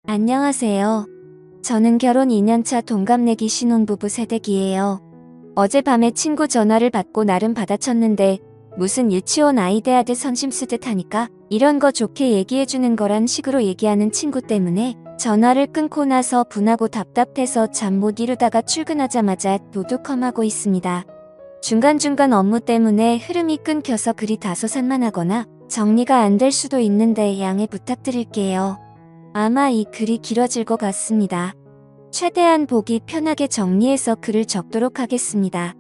안녕하세요. 저는 결혼 2년차 동갑내기 신혼부부 새댁이에요. 어젯밤에 친구 전화를 받고 나름 받아쳤는데 무슨 유치원 아이 대하듯 선심 쓰듯 하니까 이런 거 좋게 얘기해주는 거란 식으로 얘기하는 친구 때문에 전화를 끊고 나서 분하고 답답해서 잠 못 이루다가 출근하자마자 도둑컴하고 있습니다. 중간중간 업무 때문에 흐름이 끊겨서 글이 다소 산만하거나 정리가 안 될 수도 있는데 양해 부탁드릴게요. 아마 이 글이 길어질 것 같습니다. 최대한 보기 편하게 정리해서 글을 적도록 하겠습니다.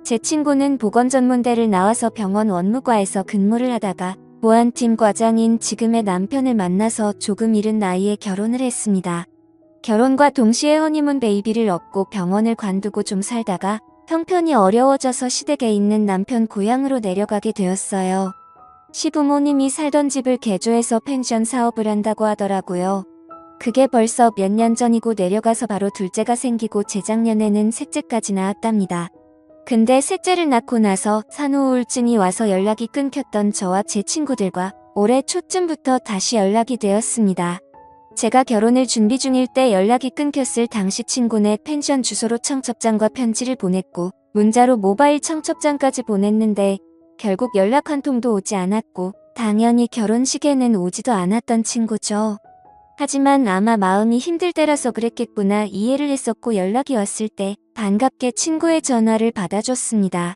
제 친구는 보건전문대를 나와서 병원 원무과에서 근무를 하다가 보안팀 과장인 지금의 남편을 만나서 조금 이른 나이에 결혼을 했습니다. 결혼과 동시에 허니문 베이비를 얻고 병원을 관두고 좀 살다가 형편이 어려워져서 시댁에 있는 남편 고향으로 내려가게 되었어요. 시부모님이 살던 집을 개조해서 펜션 사업을 한다고 하더라고요. 그게 벌써 몇 년 전이고 내려가서 바로 둘째가 생기고 재작년에는 셋째까지 낳았답니다. 근데 셋째를 낳고 나서 산후우울증이 와서 연락이 끊겼던 저와 제 친구들과 올해 초쯤부터 다시 연락이 되었습니다. 제가 결혼을 준비 중일 때 연락이 끊겼을 당시 친구네 펜션 주소로 청첩장과 편지를 보냈고 문자로 모바일 청첩장까지 보냈는데 결국 연락 한 통도 오지 않았고 당연히 결혼식에는 오지도 않았던 친구죠. 하지만 아마 마음이 힘들 때라서 그랬겠구나 이해를 했었고 연락이 왔을 때 반갑게 친구의 전화를 받아줬습니다.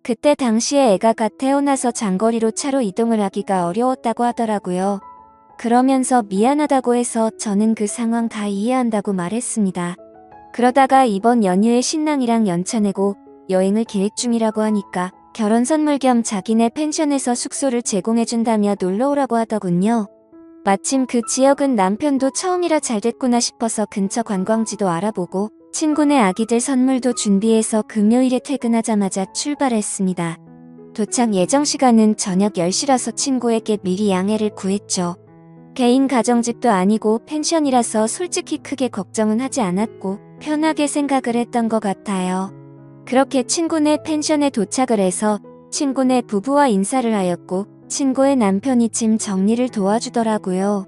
그때 당시에 애가 갓 태어나서 장거리로 차로 이동을 하기가 어려웠다고 하더라고요. 그러면서 미안하다고 해서 저는 그 상황 다 이해한다고 말했습니다. 그러다가 이번 연휴에 신랑이랑 연차 내고 여행을 계획 중이라고 하니까 결혼 선물 겸 자기네 펜션에서 숙소를 제공해준다며 놀러오라고 하더군요. 마침 그 지역은 남편도 처음이라 잘됐구나 싶어서 근처 관광지도 알아보고 친구네 아기들 선물도 준비해서 금요일에 퇴근하자마자 출발했습니다. 도착 예정 시간은 저녁 10시라서 친구에게 미리 양해를 구했죠. 개인 가정집도 아니고 펜션이라서 솔직히 크게 걱정은 하지 않았고 편하게 생각을 했던 것 같아요. 그렇게 친구네 펜션에 도착을 해서 친구네 부부와 인사를 하였고 친구의 남편이 짐 정리를 도와주더라고요.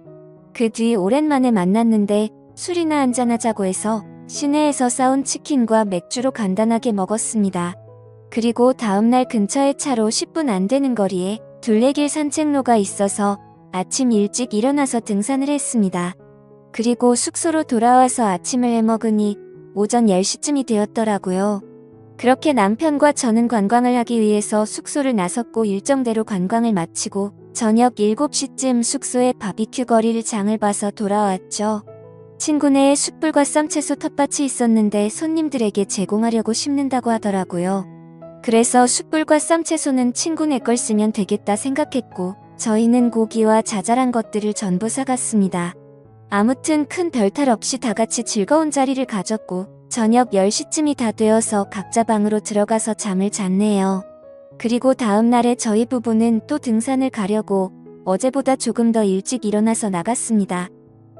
그 뒤 오랜만에 만났는데 술이나 한잔하자고 해서 시내에서 싸온 치킨과 맥주로 간단하게 먹었습니다. 그리고 다음날 근처의 차로 10분 안 되는 거리에 둘레길 산책로가 있어서 아침 일찍 일어나서 등산을 했습니다. 그리고 숙소로 돌아와서 아침을 해먹으니 오전 10시쯤이 되었더라고요. 그렇게 남편과 저는 관광을 하기 위해서 숙소를 나섰고 일정대로 관광을 마치고 저녁 7시쯤 숙소에 바비큐 거리를 장을 봐서 돌아왔죠. 친구네에 숯불과 쌈채소 텃밭이 있었는데 손님들에게 제공하려고 심는다고 하더라고요. 그래서 숯불과 쌈채소는 친구네 걸 쓰면 되겠다 생각했고 저희는 고기와 자잘한 것들을 전부 사갔습니다. 아무튼 큰 별탈 없이 다같이 즐거운 자리를 가졌고 저녁 10시쯤이 다 되어서 각자 방으로 들어가서 잠을 잤네요. 그리고 다음날에 저희 부부는 또 등산을 가려고 어제보다 조금 더 일찍 일어나서 나갔습니다.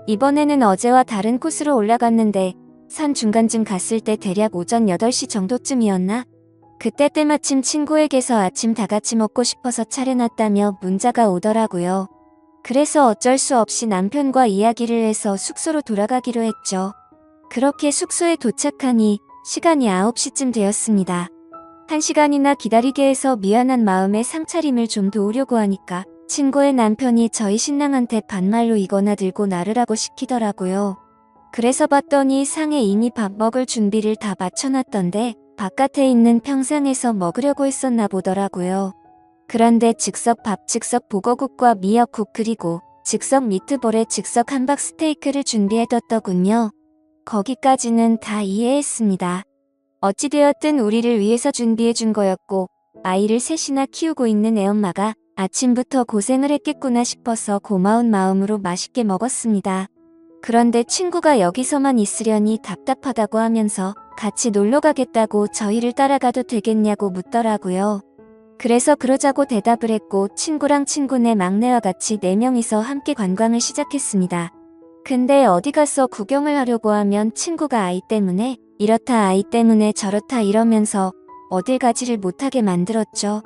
이번에는 어제와 다른 코스로 올라갔는데 산 중간쯤 갔을 때 대략 오전 8시 정도쯤이었나? 그때 때마침 친구에게서 아침 다같이 먹고 싶어서 차려놨다며 문자가 오더라고요. 그래서 어쩔 수 없이 남편과 이야기를 해서 숙소로 돌아가기로 했죠. 그렇게 숙소에 도착하니 시간이 9시쯤 되었습니다. 1시간이나 기다리게 해서 미안한 마음에 상차림을 좀 도우려고 하니까 친구의 남편이 저희 신랑한테 반말로 이거나 들고 나르라고 시키더라고요. 그래서 봤더니 상에 이미 밥 먹을 준비를 다 마쳐놨던데 바깥에 있는 평상에서 먹으려고 했었나 보더라고요. 그런데 즉석 밥, 즉석 보거국과 미역국 그리고 즉석 미트볼에 즉석 함박 스테이크를 준비해뒀더군요. 거기까지는 다 이해했습니다. 어찌되었든 우리를 위해서 준비해준 거였고 아이를 셋이나 키우고 있는 애엄마가 아침부터 고생을 했겠구나 싶어서 고마운 마음으로 맛있게 먹었습니다. 그런데 친구가 여기서만 있으려니 답답하다고 하면서 같이 놀러 가겠다고 저희를 따라가도 되겠냐고 묻더라고요. 그래서 그러자고 대답을 했고 친구랑 친구네 막내와 같이 4명이서 함께 관광을 시작했습니다. 근데 어디 가서 구경을 하려고 하면 친구가 아이 때문에 이렇다 아이 때문에 저렇다 이러면서 어딜 가지를 못하게 만들었죠.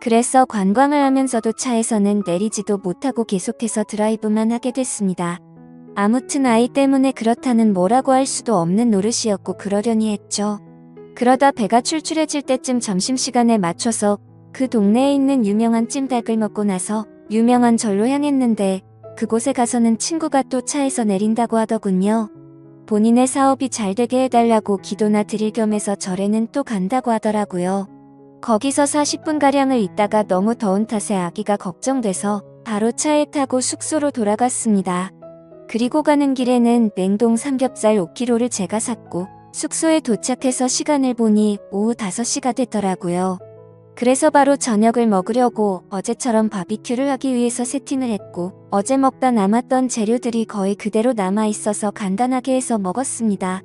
그래서 관광을 하면서도 차에서는 내리지도 못하고 계속해서 드라이브만 하게 됐습니다. 아무튼 아이 때문에 그렇다는 뭐라고 할 수도 없는 노릇이었고 그러려니 했죠. 그러다 배가 출출해질 때쯤 점심시간에 맞춰서 그 동네에 있는 유명한 찜닭을 먹고 나서 유명한 절로 향했는데 그곳에 가서는 친구가 또 차에서 내린다고 하더군요. 본인의 사업이 잘 되게 해달라고 기도나 드릴 겸해서 절에는 또 간다고 하더라고요. 거기서 40분가량을 있다가 너무 더운 탓에 아기가 걱정돼서 바로 차에 타고 숙소로 돌아갔습니다. 그리고 가는 길에는 냉동 삼겹살 5kg를 제가 샀고 숙소에 도착해서 시간을 보니 오후 5시가 됐더라고요. 그래서 바로 저녁을 먹으려고 어제처럼 바비큐를 하기 위해서 세팅을 했고 어제 먹다 남았던 재료들이 거의 그대로 남아있어서 간단하게 해서 먹었습니다.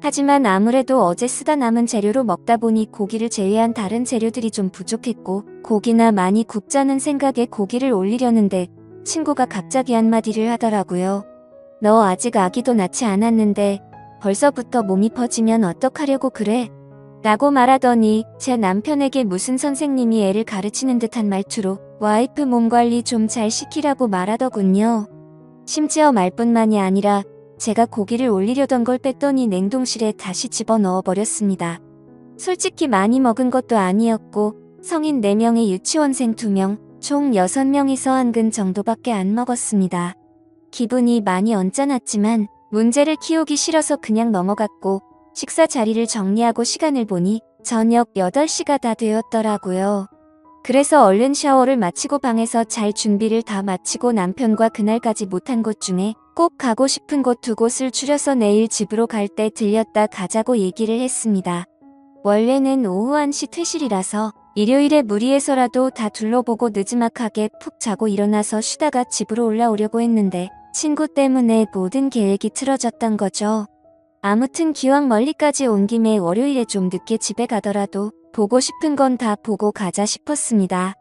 하지만 아무래도 어제 쓰다 남은 재료로 먹다 보니 고기를 제외한 다른 재료들이 좀 부족했고 고기나 많이 굽자는 생각에 고기를 올리려는데 친구가 갑자기 한마디를 하더라고요. 너 아직 아기도 낳지 않았는데 벌써부터 몸이 퍼지면 어떡하려고 그래? 라고 말하더니 제 남편에게 무슨 선생님이 애를 가르치는 듯한 말투로 와이프 몸관리 좀 잘 시키라고 말하더군요. 심지어 말뿐만이 아니라 제가 고기를 올리려던 걸 뺐더니 냉동실에 다시 집어넣어 버렸습니다. 솔직히 많이 먹은 것도 아니었고 성인 4명에 유치원생 2명, 총 6명이서 한 근 정도밖에 안 먹었습니다. 기분이 많이 언짢았지만 문제를 키우기 싫어서 그냥 넘어갔고 식사 자리를 정리하고 시간을 보니 저녁 8시가 다 되었더라고요. 그래서 얼른 샤워를 마치고 방에서 잘 준비를 다 마치고 남편과 그날까지 못한 곳 중에 꼭 가고 싶은 곳 2곳을 추려서 내일 집으로 갈 때 들렸다 가자고 얘기를 했습니다. 원래는 오후 1시 퇴실이라서 일요일에 무리해서라도 다 둘러보고 느지막하게 푹 자고 일어나서 쉬다가 집으로 올라오려고 했는데 친구 때문에 모든 계획이 틀어졌던 거죠. 아무튼 기왕 멀리까지 온 김에 월요일에 좀 늦게 집에 가더라도 보고 싶은 건 다 보고 가자 싶었습니다.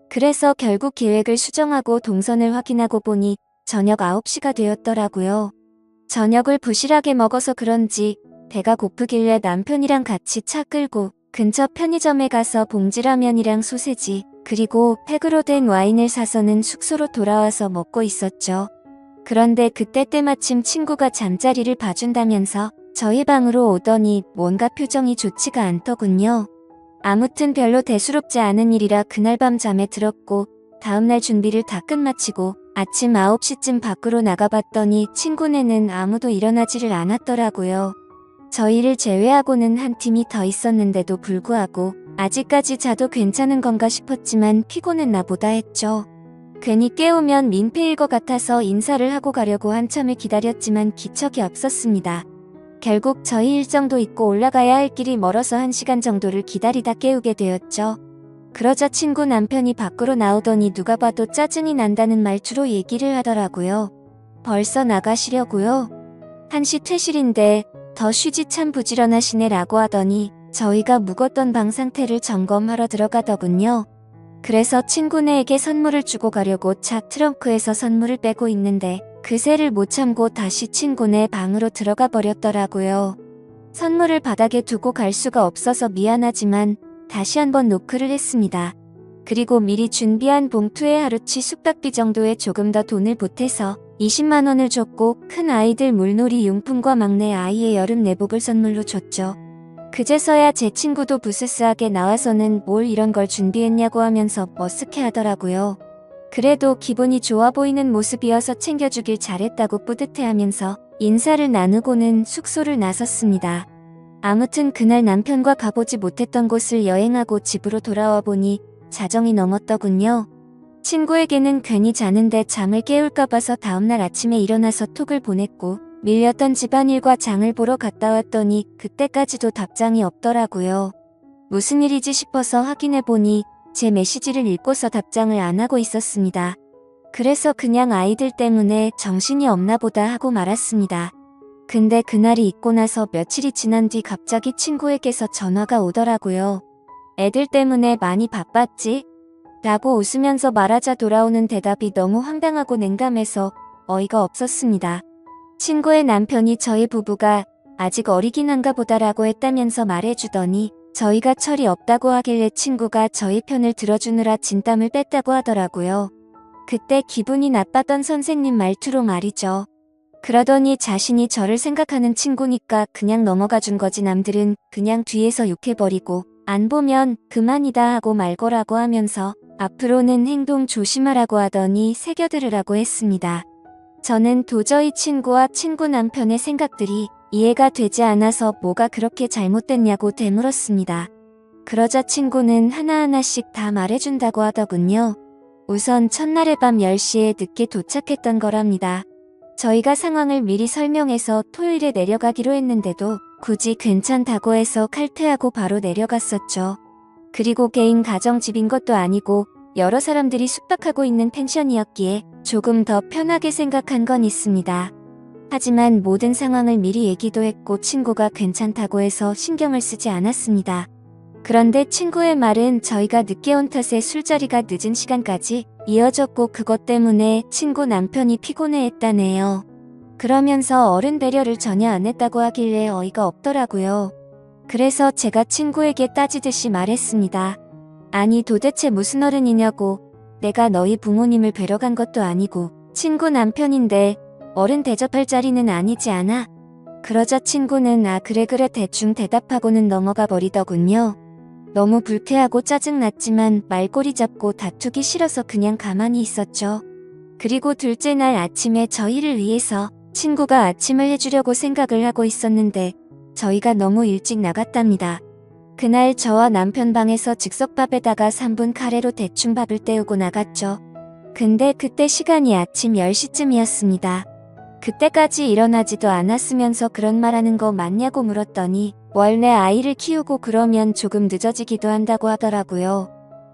그래서 결국 계획을 수정하고 동선을 확인하고 보니 저녁 9시가 되었더라고요. 저녁을 부실하게 먹어서 그런지 배가 고프길래 남편이랑 같이 차 끌고 근처 편의점에 가서 봉지라면이랑 소세지 그리고 팩으로 된 와인을 사서는 숙소로 돌아와서 먹고 있었죠. 그런데 그때 때마침 친구가 잠자리를 봐준다면서 저희 방으로 오더니 뭔가 표정이 좋지가 않더군요. 아무튼 별로 대수롭지 않은 일이라 그날 밤 잠에 들었고 다음날 준비를 다 끝마치고 아침 9시쯤 밖으로 나가봤더니 친구네는 아무도 일어나지를 않았더라고요. 저희를 제외하고는 한 팀이 더 있었는데도 불구하고 아직까지 자도 괜찮은 건가 싶었지만 피곤했나 보다 했죠. 괜히 깨우면 민폐일 것 같아서 인사를 하고 가려고 한참을 기다렸지만 기척이 없었습니다. 결국 저희 일정도 있고 올라가야 할 길이 멀어서 1시간 정도를 기다리다 깨우게 되었죠. 그러자 친구 남편이 밖으로 나오더니 누가 봐도 짜증이 난다는 말투로 얘기를 하더라고요. 벌써 나가시려고요? 1시 퇴실인데 더 쉬지 참 부지런하시네 라고 하더니 저희가 묵었던 방 상태를 점검하러 들어가더군요. 그래서 친구네에게 선물을 주고 가려고 차 트렁크에서 선물을 빼고 있는데 그새를 못 참고 다시 친구네 방으로 들어가 버렸더라고요. 선물을 바닥에 두고 갈 수가 없어서 미안하지만 다시 한번 노크를 했습니다. 그리고 미리 준비한 봉투에 하루치 숙박비 정도에 조금 더 돈을 보태서 20만 원을 줬고 큰 아이들 물놀이 용품과 막내 아이의 여름 내복을 선물로 줬죠. 그제서야 제 친구도 부스스하게 나와서는 뭘 이런 걸 준비했냐고 하면서 머쓱해 하더라고요. 그래도 기분이 좋아 보이는 모습이어서 챙겨주길 잘했다고 뿌듯해하면서 인사를 나누고는 숙소를 나섰습니다. 아무튼 그날 남편과 가보지 못했던 곳을 여행하고 집으로 돌아와 보니 자정이 넘었더군요. 친구에게는 괜히 자는데 잠을 깨울까 봐서 다음날 아침에 일어나서 톡을 보냈고 밀렸던 집안일과 장을 보러 갔다 왔더니 그때까지도 답장이 없더라고요. 무슨 일이지 싶어서 확인해보니 제 메시지를 읽고서 답장을 안 하고 있었습니다. 그래서 그냥 아이들 때문에 정신이 없나 보다 하고 말았습니다. 근데 그날이 있고 나서 며칠이 지난 뒤 갑자기 친구에게서 전화가 오더라고요. 애들 때문에 많이 바빴지? 라고 웃으면서 말하자 돌아오는 대답이 너무 황당하고 냉담해서 어이가 없었습니다. 친구의 남편이 저희 부부가 아직 어리긴 한가 보다라고 했다면서 말해주더니 저희가 철이 없다고 하길래 친구가 저희 편을 들어주느라 진땀을 뺐다고 하더라고요. 그때 기분이 나빴던 선생님 말투로 말이죠. 그러더니 자신이 저를 생각하는 친구니까 그냥 넘어가 준 거지 남들은 그냥 뒤에서 욕해버리고 안 보면 그만이다 하고 말거라고 하면서 앞으로는 행동 조심하라고 하더니 새겨들으라고 했습니다. 저는 도저히 친구와 친구 남편의 생각들이 이해가 되지 않아서 뭐가 그렇게 잘못됐냐고 되물었습니다. 그러자 친구는 하나하나씩 다 말해준다고 하더군요. 우선 첫날의 밤 10시에 늦게 도착했던 거랍니다. 저희가 상황을 미리 설명해서 토요일에 내려가기로 했는데도 굳이 괜찮다고 해서 칼퇴하고 바로 내려갔었죠. 그리고 개인 가정집인 것도 아니고 여러 사람들이 숙박하고 있는 펜션이었기에 조금 더 편하게 생각한 건 있습니다. 하지만 모든 상황을 미리 얘기도 했고 친구가 괜찮다고 해서 신경을 쓰지 않았습니다. 그런데 친구의 말은 저희가 늦게 온 탓에 술자리가 늦은 시간까지 이어졌고 그것 때문에 친구 남편이 피곤해했다네요. 그러면서 어른 배려를 전혀 안 했다고 하길래 어이가 없더라고요. 그래서 제가 친구에게 따지듯이 말했습니다. 아니 도대체 무슨 어른이냐고. 내가 너희 부모님을 뵈러 간 것도 아니고 친구 남편인데 어른 대접할 자리는 아니지 않아? 그러자 친구는 아 그래 대충 대답하고는 넘어가 버리더군요. 너무 불쾌하고 짜증났지만 말꼬리 잡고 다투기 싫어서 그냥 가만히 있었죠. 그리고 둘째 날 아침에 저희를 위해서 친구가 아침을 해주려고 생각을 하고 있었는데 저희가 너무 일찍 나갔답니다. 그날 저와 남편 방에서 즉석밥에다가 3분 카레로 대충 밥을 때우고 나갔죠. 근데 그때 시간이 아침 10시쯤이었습니다. 그때까지 일어나지도 않았으면서 그런 말하는 거 맞냐고 물었더니 원래 아이를 키우고 그러면 조금 늦어지기도 한다고 하더라고요.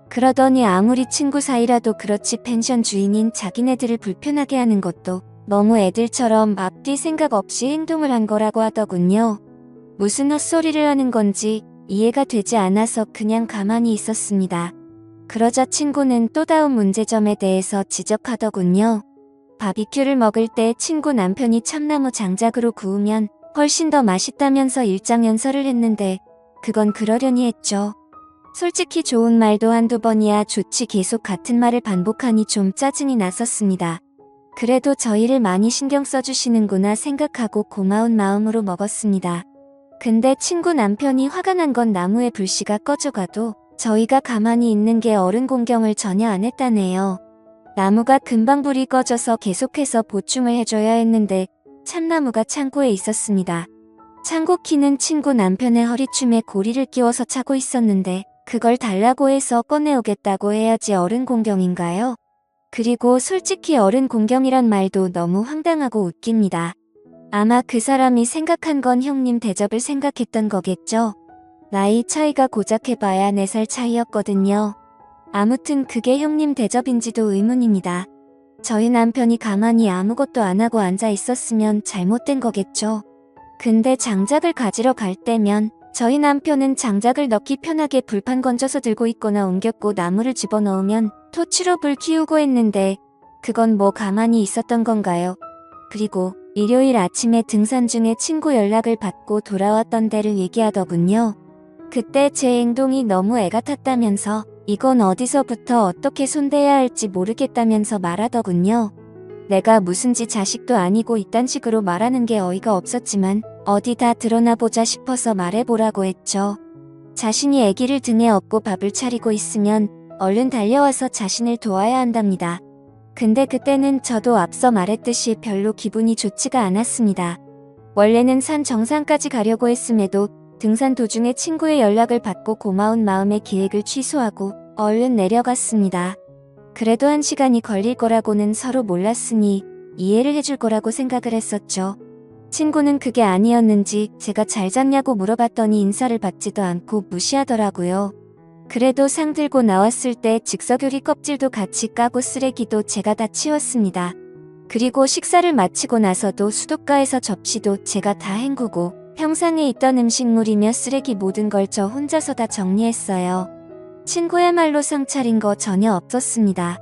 그러더니 아무리 친구 사이라도 그렇지 펜션 주인인 자기네들을 불편하게 하는 것도 너무 애들처럼 앞뒤 생각 없이 행동을 한 거라고 하더군요. 무슨 헛소리를 하는 건지 이해가 되지 않아서 그냥 가만히 있었습니다. 그러자 친구는 또 다음 문제점에 대해서 지적하더군요. 바비큐를 먹을 때 친구 남편이 참나무 장작으로 구우면 훨씬 더 맛있다면서 일장연설을 했는데 그건 그러려니 했죠. 솔직히 좋은 말도 한두 번이야 좋지 계속 같은 말을 반복하니 좀 짜증이 났었습니다. 그래도 저희를 많이 신경 써주시는구나 생각하고 고마운 마음으로 먹었습니다. 근데 친구 남편이 화가 난 건 나무의 불씨가 꺼져가도 저희가 가만히 있는 게 어른 공경을 전혀 안 했다네요. 나무가 금방 불이 꺼져서 계속해서 보충을 해줘야 했는데 참나무가 창고에 있었습니다. 창고 키는 친구 남편의 허리춤에 고리를 끼워서 차고 있었는데 그걸 달라고 해서 꺼내오겠다고 해야지 어른 공경인가요? 그리고 솔직히 어른 공경이란 말도 너무 황당하고 웃깁니다. 아마 그 사람이 생각한 건 형님 대접을 생각했던 거겠죠? 나이 차이가 고작 해봐야 4살 차이였거든요. 아무튼 그게 형님 대접인지도 의문입니다. 저희 남편이 가만히 아무것도 안 하고 앉아 있었으면 잘못된 거겠죠. 근데 장작을 가지러 갈 때면 저희 남편은 장작을 넣기 편하게 불판 건져서 들고 있거나 옮겼고 나무를 집어넣으면 토치로 불 키우고 했는데 그건 뭐 가만히 있었던 건가요? 그리고 일요일 아침에 등산 중에 친구 연락을 받고 돌아왔던 데를 얘기하더군요. 그때 제 행동이 너무 애가 탔다면서 이건 어디서부터 어떻게 손대야 할지 모르겠다면서 말하더군요. 내가 무슨지 자식도 아니고 이딴 식으로 말하는 게 어이가 없었지만 어디 다 드러나 보자 싶어서 말해보라고 했죠. 자신이 아기를 등에 업고 밥을 차리고 있으면 얼른 달려와서 자신을 도와야 한답니다. 근데 그때는 저도 앞서 말했듯이 별로 기분이 좋지가 않았습니다. 원래는 산 정상까지 가려고 했음에도 등산 도중에 친구의 연락을 받고 고마운 마음에 계획을 취소하고 얼른 내려갔습니다. 그래도 1시간이 걸릴 거라고는 서로 몰랐으니 이해를 해줄 거라고 생각을 했었죠. 친구는 그게 아니었는지 제가 잘 잤냐고 물어봤더니 인사를 받지도 않고 무시하더라고요. 그래도 상 들고 나왔을 때 즉석요리 껍질도 같이 까고 쓰레기도 제가 다 치웠습니다. 그리고 식사를 마치고 나서도 수도가에서 접시도 제가 다 헹구고 평상에 있던 음식물이며 쓰레기 모든 걸 저 혼자서 다 정리했어요. 친구야말로 상 차린 거 전혀 없었습니다.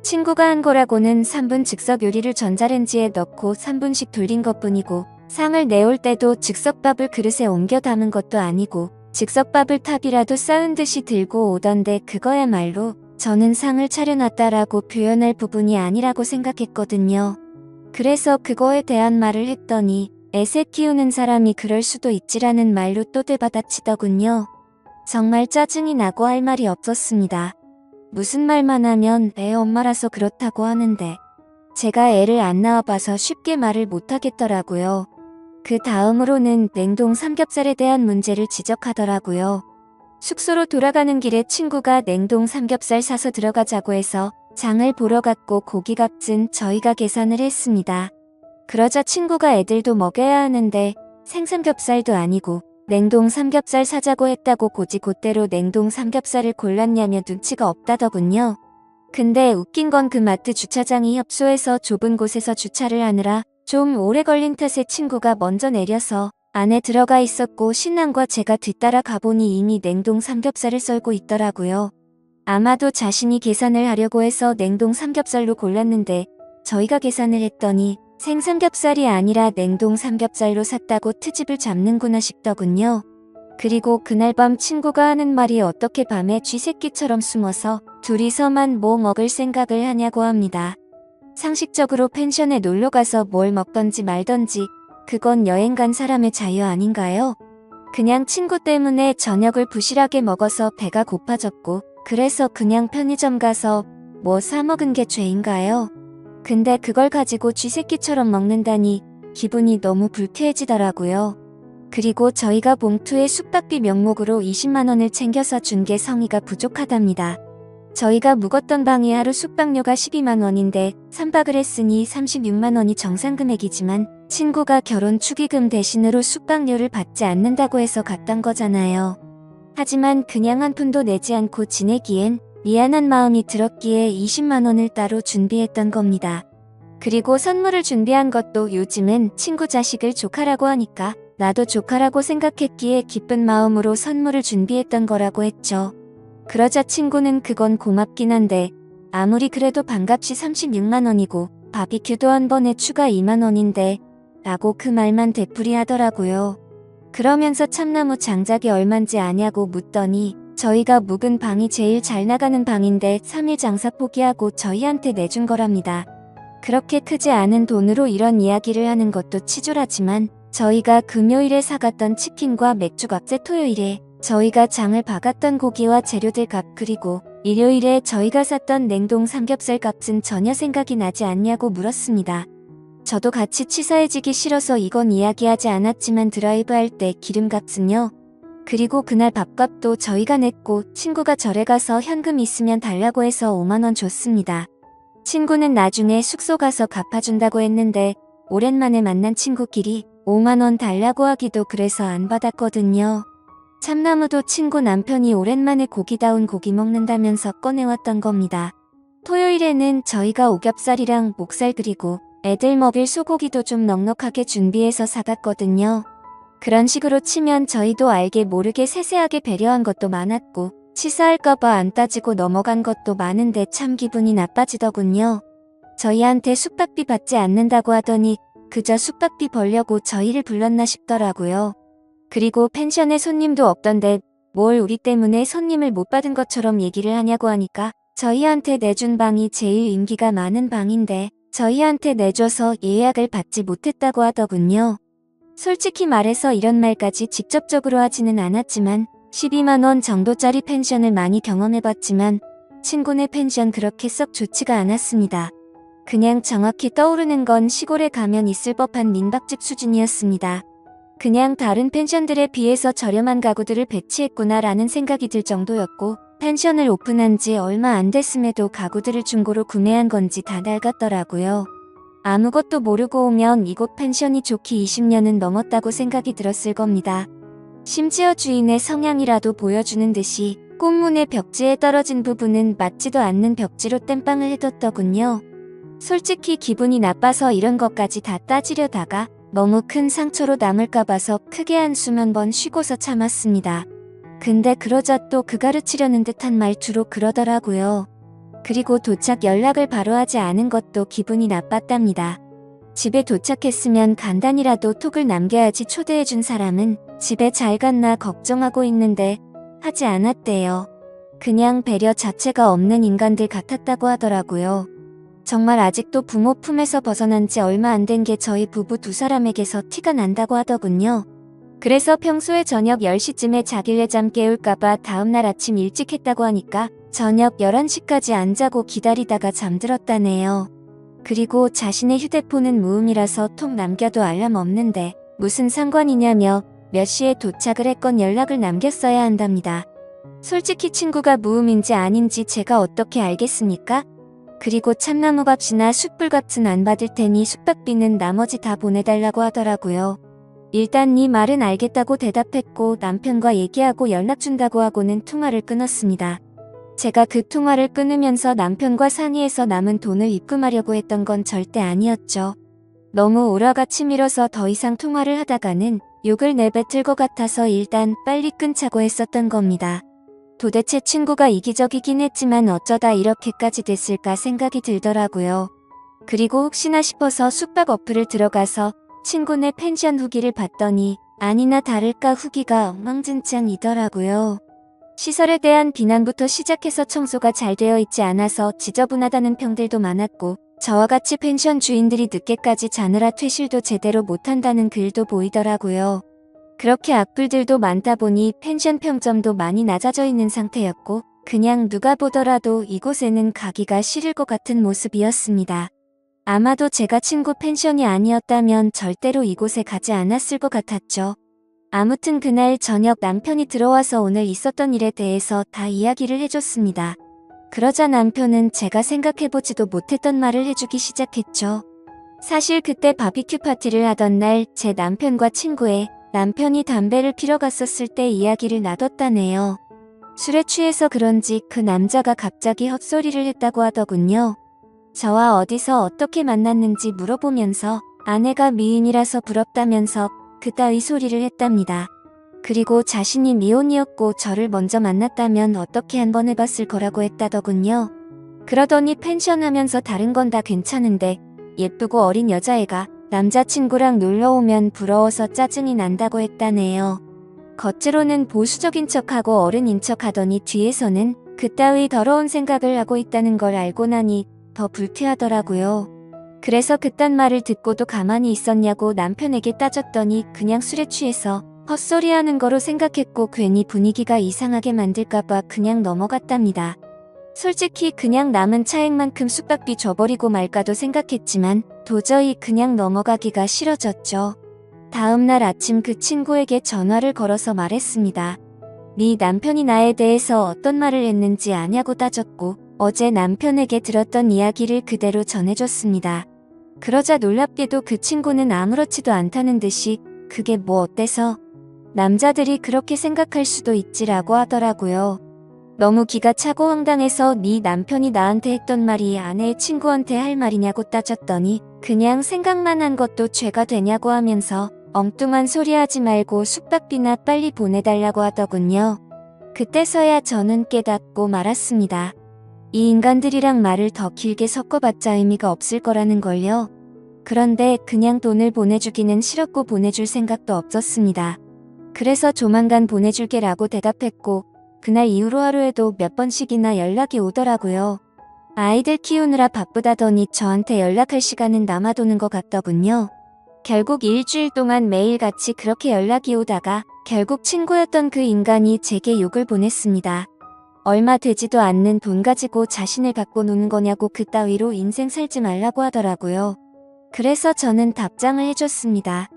친구가 한 거라고는 3분 즉석 요리를 전자레인지에 넣고 3분씩 돌린 것뿐이고 상을 내올 때도 즉석밥을 그릇에 옮겨 담은 것도 아니고 즉석밥을 탑이라도 쌓은 듯이 들고 오던데 그거야말로 저는 상을 차려놨다라고 표현할 부분이 아니라고 생각했거든요. 그래서 그거에 대한 말을 했더니 애새 키우는 사람이 그럴 수도 있지라는 말로 또 되받아치더군요. 정말 짜증이 나고 할 말이 없었습니다. 무슨 말만 하면 애 엄마라서 그렇다고 하는데 제가 애를 안 낳아봐서 쉽게 말을 못하겠더라고요. 그 다음으로는 냉동 삼겹살에 대한 문제를 지적하더라고요. 숙소로 돌아가는 길에 친구가 냉동 삼겹살 사서 들어가자고 해서 장을 보러 갔고 고기값은 저희가 계산을 했습니다. 그러자 친구가 애들도 먹여야 하는데 생삼겹살도 아니고 냉동 삼겹살 사자고 했다고 곧이곧대로 냉동 삼겹살을 골랐냐며 눈치가 없다더군요. 근데 웃긴 건 그 마트 주차장이 협소해서 좁은 곳에서 주차를 하느라 좀 오래 걸린 탓에 친구가 먼저 내려서 안에 들어가 있었고 신랑과 제가 뒤따라 가보니 이미 냉동 삼겹살을 썰고 있더라고요. 아마도 자신이 계산을 하려고 해서 냉동 삼겹살로 골랐는데 저희가 계산을 했더니 생삼겹살이 아니라 냉동 삼겹살로 샀다고 트집을 잡는구나 싶더군요. 그리고 그날 밤 친구가 하는 말이 어떻게 밤에 쥐새끼처럼 숨어서 둘이서만 뭐 먹을 생각을 하냐고 합니다. 상식적으로 펜션에 놀러가서 뭘 먹던지 말던지 그건 여행 간 사람의 자유 아닌가요? 그냥 친구 때문에 저녁을 부실하게 먹어서 배가 고파졌고 그래서 그냥 편의점 가서 뭐 사 먹은 게 죄인가요? 근데 그걸 가지고 쥐새끼처럼 먹는다니 기분이 너무 불쾌해지더라고요. 그리고 저희가 봉투에 숙박비 명목으로 20만 원을 챙겨서 준 게 성의가 부족하답니다. 저희가 묵었던 방이 하루 숙박료가 12만 원인데 3박을 했으니 36만 원이 정상 금액이지만 친구가 결혼 축의금 대신으로 숙박료를 받지 않는다고 해서 갔던 거잖아요. 하지만 그냥 한 푼도 내지 않고 지내기엔 미안한 마음이 들었기에 20만 원을 따로 준비했던 겁니다. 그리고 선물을 준비한 것도 요즘은 친구 자식을 조카라고 하니까 나도 조카라고 생각했기에 기쁜 마음으로 선물을 준비했던 거라고 했죠. 그러자 친구는 그건 고맙긴 한데 아무리 그래도 반값이 36만 원이고 바비큐도 한 번에 추가 2만 원인데 라고 그 말만 되풀이 하더라고요. 그러면서 참나무 장작이 얼만지 아냐고 묻더니 저희가 묵은 방이 제일 잘 나가는 방인데 3일 장사 포기하고 저희한테 내준 거랍니다. 그렇게 크지 않은 돈으로 이런 이야기를 하는 것도 치졸하지만 저희가 금요일에 사갔던 치킨과 맥주값에 토요일에 저희가 장을 봐갔던 고기와 재료들 값 그리고 일요일에 저희가 샀던 냉동 삼겹살 값은 전혀 생각이 나지 않냐고 물었습니다. 저도 같이 치사해지기 싫어서 이건 이야기하지 않았지만 드라이브 할 때 기름값은요. 그리고 그날 밥값도 저희가 냈고 친구가 절에 가서 현금 있으면 달라고 해서 5만 원 줬습니다. 친구는 나중에 숙소 가서 갚아준다고 했는데 오랜만에 만난 친구끼리 5만 원 달라고 하기도 그래서 안 받았거든요. 참나무도 친구 남편이 오랜만에 고기다운 고기 먹는다면서 꺼내왔던 겁니다. 토요일에는 저희가 오겹살이랑 목살 그리고 애들 먹일 소고기도 좀 넉넉하게 준비해서 사갔거든요. 그런 식으로 치면 저희도 알게 모르게 세세하게 배려한 것도 많았고 치사할까봐 안 따지고 넘어간 것도 많은데 참 기분이 나빠지더군요. 저희한테 숙박비 받지 않는다고 하더니 그저 숙박비 벌려고 저희를 불렀나 싶더라고요. 그리고 펜션에 손님도 없던데 뭘 우리 때문에 손님을 못 받은 것처럼 얘기를 하냐고 하니까 저희한테 내준 방이 제일 인기가 많은 방인데 저희한테 내줘서 예약을 받지 못했다고 하더군요. 솔직히 말해서 이런 말까지 직접적으로 하지는 않았지만 12만 원 정도짜리 펜션을 많이 경험해봤지만 친구네 펜션 그렇게 썩 좋지가 않았습니다. 그냥 정확히 떠오르는 건 시골에 가면 있을 법한 민박집 수준이었습니다. 그냥 다른 펜션들에 비해서 저렴한 가구들을 배치했구나 라는 생각이 들 정도였고 펜션을 오픈한 지 얼마 안 됐음에도 가구들을 중고로 구매한 건지 다 낡았더라고요. 아무것도 모르고 오면 이곳 펜션이 좋기 20년은 넘었다고 생각이 들었을 겁니다. 심지어 주인의 성향이라도 보여주는 듯이 꽃문의 벽지에 떨어진 부분은 맞지도 않는 벽지로 땜빵을 해뒀더군요. 솔직히 기분이 나빠서 이런 것까지 다 따지려다가 너무 큰 상처로 남을까 봐서 크게 한숨 한 번 쉬고서 참았습니다. 근데 그러자 또 그 가르치려는 듯한 말투로 그러더라고요. 그리고 도착 연락을 바로 하지 않은 것도 기분이 나빴답니다. 집에 도착했으면 간단히라도 톡을 남겨야지 초대해준 사람은 집에 잘 갔나 걱정하고 있는데 하지 않았대요. 그냥 배려 자체가 없는 인간들 같았다고 하더라고요. 정말 아직도 부모 품에서 벗어난 지 얼마 안 된 게 저희 부부 두 사람에게서 티가 난다고 하더군요. 그래서 평소에 저녁 10시쯤에 자길래 잠 깨울까봐 다음날 아침 일찍 했다고 하니까 저녁 11시까지 안 자고 기다리다가 잠들었다네요. 그리고 자신의 휴대폰은 무음이라서 톡 남겨도 알람 없는데 무슨 상관이냐며 몇 시에 도착을 했건 연락을 남겼어야 한답니다. 솔직히 친구가 무음인지 아닌지 제가 어떻게 알겠습니까? 그리고 참나무값이나 숯불값은 안 받을 테니 숙박비는 나머지 다 보내달라고 하더라고요. 일단 이 말은 알겠다고 대답했고 남편과 얘기하고 연락 준다고 하고는 통화를 끊었습니다. 제가 그 통화를 끊으면서 남편과 상의해서 남은 돈을 입금하려고 했던 건 절대 아니었죠. 너무 오라가 치밀어서 더 이상 통화를 하다가는 욕을 내뱉을 것 같아서 일단 빨리 끊자고 했었던 겁니다. 도대체 친구가 이기적이긴 했지만 어쩌다 이렇게까지 됐을까 생각이 들더라고요. 그리고 혹시나 싶어서 숙박 어플을 들어가서 친구네 펜션 후기를 봤더니 아니나 다를까 후기가 엉망진창이더라고요. 시설에 대한 비난부터 시작해서 청소가 잘 되어 있지 않아서 지저분하다는 평들도 많았고 저와 같이 펜션 주인들이 늦게까지 자느라 퇴실도 제대로 못한다는 글도 보이더라고요. 그렇게 악플들도 많다 보니 펜션 평점도 많이 낮아져 있는 상태였고 그냥 누가 보더라도 이곳에는 가기가 싫을 것 같은 모습이었습니다. 아마도 제가 친구 펜션이 아니었다면 절대로 이곳에 가지 않았을 것 같았죠. 아무튼 그날 저녁 남편이 들어와서 오늘 있었던 일에 대해서 다 이야기를 해줬습니다. 그러자 남편은 제가 생각해보지도 못했던 말을 해주기 시작했죠. 사실 그때 바비큐 파티를 하던 날 제 남편과 친구의 남편이 담배를 피러 갔었을 때 이야기를 나눴다네요. 술에 취해서 그런지 그 남자가 갑자기 헛소리를 했다고 하더군요. 저와 어디서 어떻게 만났는지 물어보면서 아내가 미인이라서 부럽다면서 그따위 소리를 했답니다. 그리고 자신이 미혼이었고 저를 먼저 만났다면 어떻게 한번 해봤을 거라고 했다더군요. 그러더니 펜션 하면서 다른 건 다 괜찮은데 예쁘고 어린 여자애가 남자친구랑 놀러오면 부러워서 짜증이 난다고 했다네요. 겉으로는 보수적인 척하고 어른인 척하더니 뒤에서는 그따위 더러운 생각을 하고 있다는 걸 알고 나니 더 불쾌하더라고요. 그래서 그딴 말을 듣고도 가만히 있었냐고 남편에게 따졌더니 그냥 술에 취해서 헛소리하는 거로 생각했고 괜히 분위기가 이상하게 만들까봐 그냥 넘어갔답니다. 솔직히 그냥 남은 차액만큼 숙박비 줘버리고 말까도 생각했지만 도저히 그냥 넘어가기가 싫어졌죠. 다음날 아침 그 친구에게 전화를 걸어서 말했습니다. 네 남편이 나에 대해서 어떤 말을 했는지 아냐고 따졌고 어제 남편에게 들었던 이야기를 그대로 전해줬습니다. 그러자 놀랍게도 그 친구는 아무렇지도 않다는 듯이 그게 뭐 어때서? 남자들이 그렇게 생각할 수도 있지라고 하더라고요. 너무 기가 차고 황당해서 네 남편이 나한테 했던 말이 아내의 친구한테 할 말이냐고 따졌더니 그냥 생각만 한 것도 죄가 되냐고 하면서 엉뚱한 소리 하지 말고 숙박비나 빨리 보내달라고 하더군요. 그때서야 저는 깨닫고 말았습니다. 이 인간들이랑 말을 더 길게 섞어봤자 의미가 없을 거라는 걸요. 그런데 그냥 돈을 보내주기는 싫었고 보내줄 생각도 없었습니다. 그래서 조만간 보내줄게라고 대답했고 그날 이후로 하루에도 몇 번씩이나 연락이 오더라고요. 아이들 키우느라 바쁘다더니 저한테 연락할 시간은 남아도는 것 같더군요. 결국 일주일 동안 매일같이 그렇게 연락이 오다가 결국 친구였던 그 인간이 제게 욕을 보냈습니다. 얼마 되지도 않는 돈 가지고 자신을 갖고 노는 거냐고 그따위로 인생 살지 말라고 하더라고요. 그래서 저는 답장을 해줬습니다.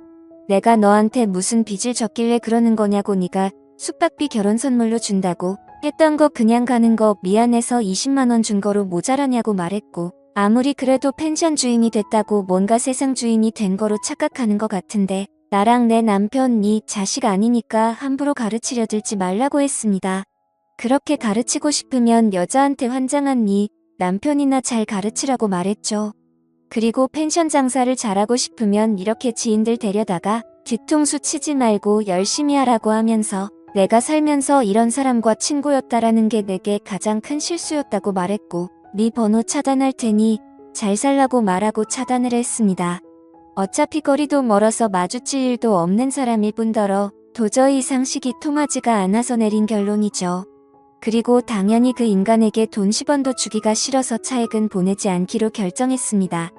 내가 너한테 무슨 빚을 졌길래 그러는 거냐고 네가 숙박비 결혼 선물로 준다고 했던 거 그냥 가는 거 미안해서 20만 원 준 거로 모자라냐고 말했고 아무리 그래도 펜션 주인이 됐다고 뭔가 세상 주인이 된 거로 착각하는 것 같은데 나랑 내 남편 네 자식 아니니까 함부로 가르치려 들지 말라고 했습니다. 그렇게 가르치고 싶으면 여자한테 환장한 네 남편이나 잘 가르치라고 말했죠. 그리고 펜션 장사를 잘하고 싶으면 이렇게 지인들 데려다가 뒤통수 치지 말고 열심히 하라고 하면서 내가 살면서 이런 사람과 친구였다라는 게 내게 가장 큰 실수였다고 말했고 네 번호 차단할 테니 잘 살라고 말하고 차단을 했습니다. 어차피 거리도 멀어서 마주칠 일도 없는 사람일 뿐더러 도저히 상식이 통하지가 않아서 내린 결론이죠. 그리고 당연히 그 인간에게 돈 10원도 주기가 싫어서 차액은 보내지 않기로 결정했습니다.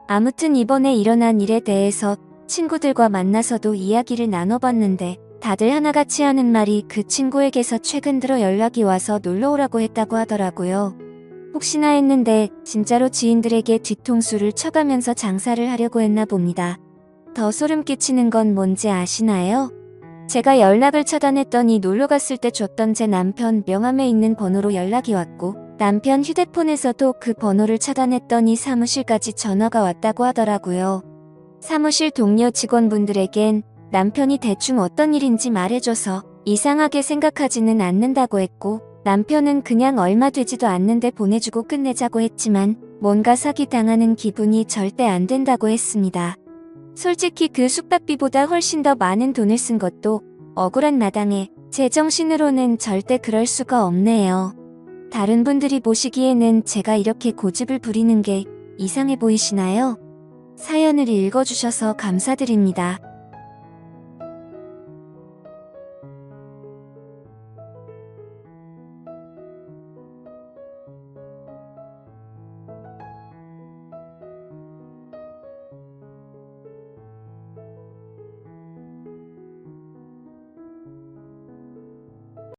아무튼 이번에 일어난 일에 대해서 친구들과 만나서도 이야기를 나눠봤는데 다들 하나같이 하는 말이 그 친구에게서 최근 들어 연락이 와서 놀러오라고 했다고 하더라고요. 혹시나 했는데 진짜로 지인들에게 뒤통수를 쳐가면서 장사를 하려고 했나 봅니다. 더 소름 끼치는 건 뭔지 아시나요? 제가 연락을 차단했더니 놀러갔을 때 줬던 제 남편 명함에 있는 번호로 연락이 왔고 남편 휴대폰에서도 그 번호를 차단했더니 사무실까지 전화가 왔다고 하더라고요. 사무실 동료 직원분들에겐 남편이 대충 어떤 일인지 말해줘서 이상하게 생각하지는 않는다고 했고 남편은 그냥 얼마 되지도 않는데 보내주고 끝내자고 했지만 뭔가 사기당하는 기분이 절대 안 된다고 했습니다. 솔직히 그 숙박비보다 훨씬 더 많은 돈을 쓴 것도 억울한 마당에 제 정신으로는 절대 그럴 수가 없네요. 다른 분들이 보시기에는 제가 이렇게 고집을 부리는 게 이상해 보이시나요? 사연을 읽어주셔서 감사드립니다.